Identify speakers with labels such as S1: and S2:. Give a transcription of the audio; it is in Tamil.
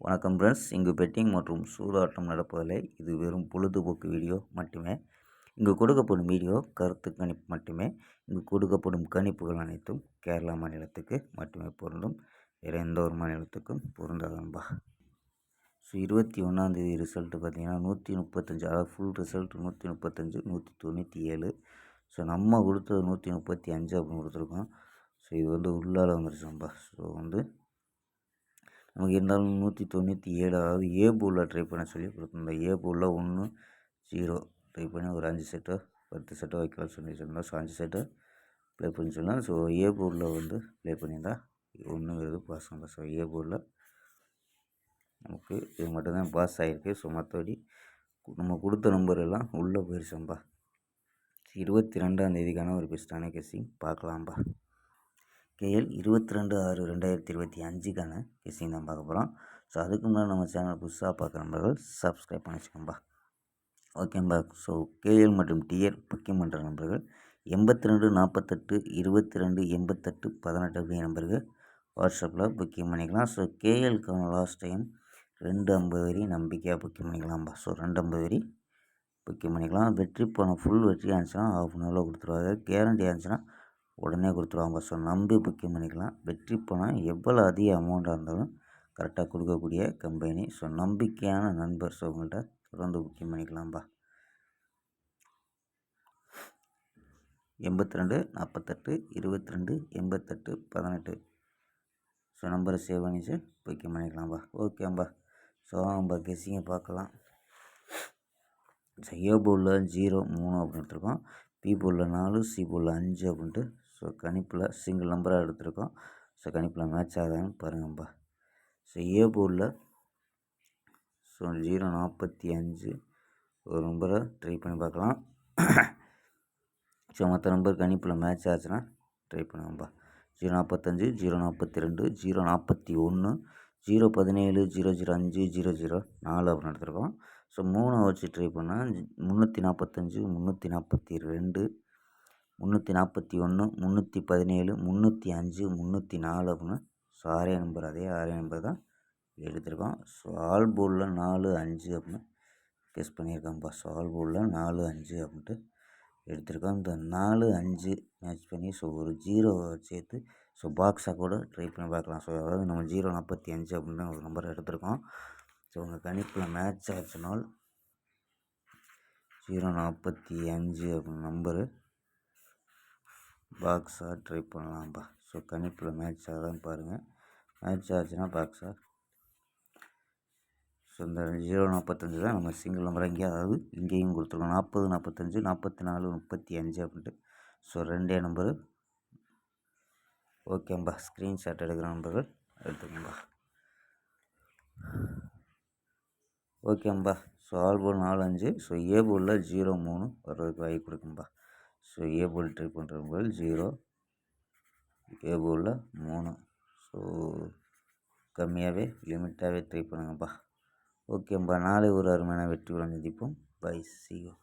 S1: வணக்கம் ஃப்ரெண்ட்ஸ். இங்கு பெட்டிங் மற்றும் சூதாட்டம் நடப்பதில்லை. இது வெறும் பொழுதுபோக்கு வீடியோ மட்டுமே. இங்கு கொடுக்கப்படும் வீடியோ கருத்து கணிப்பு மட்டுமே. இங்கு கொடுக்கப்படும் கணிப்புகள் அனைத்தும் கேரளா மாநிலத்துக்கு மட்டுமே பொருந்தும். வேறு எந்த ஒரு மாநிலத்துக்கும் பொருந்தாதம்பா. ஸோ 21 ரிசல்ட்டு பார்த்திங்கன்னா 135, அதாவது ஃபுல் ரிசல்ட் 135, 197. ஸோ நம்ம கொடுத்தது 135 அப்படின்னு கொடுத்துருக்கோம். ஸோ இது உள்ளால் வந்துருச்சோம்பா. ஸோ நமக்கு இருந்தாலும் 197, அதாவது ஏ போலில் ட்ரை பண்ண சொல்லி கொடுத்துருந்தோம். ஏ போலில் 1, 0 ட்ரை பண்ணி ஒரு 5 செட்டோ 10 செட்டோ வைக்கலாம் சொல்லி வச்சுருந்தோம். ஸோ 5 செட்டை ப்ளே பண்ணி சொல்லலாம். ஸோ ஏ போர்டில் ப்ளே பண்ணியிருந்தா ஒன்றுங்கிறது பாஸ் ஆகும். ஸோ ஏ போர்டில் நமக்கு இது மட்டும்தான் பாஸ் ஆகிருக்கு. ஸோ மற்றபடி நம்ம கொடுத்த நம்பர் எல்லாம் உள்ளே போயிடுச்சோம்பா. 22 ஒரு பெஸ்ட்டான கெஸ்ஸிங் பார்க்கலாம்பா. கேஎல் 22/6/2025 கெஸ்ஸிங் தான் பார்க்க போகிறோம். ஸோ அதுக்கு முன்னாடி நம்ம சேனல் புதுசாக பார்க்குற நண்பர்கள் சப்ஸ்கிரைப் பண்ணி வச்சுக்கோம்பா. ஓகேம்பா. ஸோ கேஎல் மற்றும் டிஎல் புக்கிங் பண்ணுற நண்பர்கள் 82 48 22 88 18 அப்படிங்கிற நம்பருக்கு வாட்ஸ்அப்பில் புக்கிங் பண்ணிக்கலாம். ஸோ கேஎல்க்கான லாஸ்ட் டைம் 250 வரி நம்பிக்கையாக புக்கிங் பண்ணிக்கலாம்பா. ஸோ 250 வரி புக்கிங் பண்ணிக்கலாம். வெற்றி பணம் ஃபுல் வெற்றி ஆச்சுன்னா ½ அன் ஹவரில் கொடுத்துருவாங்க. கேரண்டி ஆச்சுன்னா உடனே கொடுத்துருவாங்க. ஸோ நம்பி புக்கிங் பண்ணிக்கலாம். வெற்றி பணம் எவ்வளோ அதிக அமௌண்ட்டாக இருந்தாலும் கரெக்டாக கொடுக்கக்கூடிய கம்பெனி. ஸோ நம்பிக்கையான நண்பர்ஸ் அவங்கள்ட்ட தொடர்ந்து புக்கிங் பண்ணிக்கலாம்பா. 82 48 22 88 18 ஸோ நம்பரை சேவ் பண்ணிச்சு புக்கிங் பண்ணிக்கலாம்பா. ஓகேம்பா. ஸோ நம்ம கெஸ்ஸிங்கை பார்க்கலாம். ஸோ ஏ போர்டில் 0 3 அப்படின்னு எடுத்துருக்கோம். பி போர்டில் 4, சி போர்டில் 5 அப்படின்ட்டு. ஸோ கணிப்பில் சிங்கிள் நம்பராக எடுத்திருக்கோம். ஸோ கணிப்பில் மேட்ச் ஆகுதான்னு பாருங்கம்பா. ஸோ ஏ போர்டில் ஸோ 045 ஒரு நம்பரை ட்ரை பண்ணி பார்க்கலாம். ஸோ மற்ற நம்பர் கணிப்பில் மேட்ச் ஆச்சுன்னா ட்ரை பண்ணுங்கம்பா. 045 042 041 017 005 004 அப்படின்னு எடுத்துருக்கோம். ஸோ 3 வச்சு ட்ரை பண்ணால் 345 342 341 317 305 304 அப்படின்னு. ஸோ அதே நம்பர் தான் எடுத்திருக்கோம். ஸோ ஆல் போர்டில் 4 5 அப்படின்னு கெஸ் பண்ணியிருக்காங்கப்பா. ஸோ ஆல் போர்டில் 4 5 அப்படின்ட்டு எடுத்திருக்கோம். இந்த 4 5 மேட்ச் பண்ணி ஸோ ஒரு 0 சேர்த்து ஸோ பாக்ஸாக கூட ட்ரை பண்ணி பார்க்கலாம். ஸோ அதாவது நம்ம 045 அப்படின்னு ஒரு நம்பர் எடுத்திருக்கோம். ஸோ உங்கள் கணிப்பில் மேட்ச் ஆச்சுனால் 045 அப்படின்னு நம்பரு பாக்ஸாக ட்ரை பண்ணலாம்பா. ஸோ கணிப்பில் மேட்ச் ஆகுதான்னு பாருங்கள். மேட்ச் ஆச்சுன்னா பாக்ஸாக. ஸோ இந்த 045 தான் நம்ம சிங்கிள் நம்பராக இங்கே, அதாவது இங்கேயும் கொடுத்துருக்கோம். 40 45 44 35 அப்படின்ட்டு. So 2 number. ஓகேம்பா. ஸ்க்ரீன்ஷாட் எடுக்கிற நம்பர்கள் எடுத்துக்கோம்பா. ஓகேம்பா. So all board 4 5. So A போர்டில் 0 3 வர்றதுக்கு வாய்ப்பு இருக்கும்பா. ஸோ ஏ போர்டு ட்ரை பண்ணுறவங்க 0, ஏ போர்டில் 3. ஸோ கம்மியாகவே லிமிட்டாகவே ட்ரை பண்ணுங்கப்பா. ஓகேம்பா. நாளை ஒரு அருமையான வெற்றியுடன் சந்திப்போம். Bye, see you.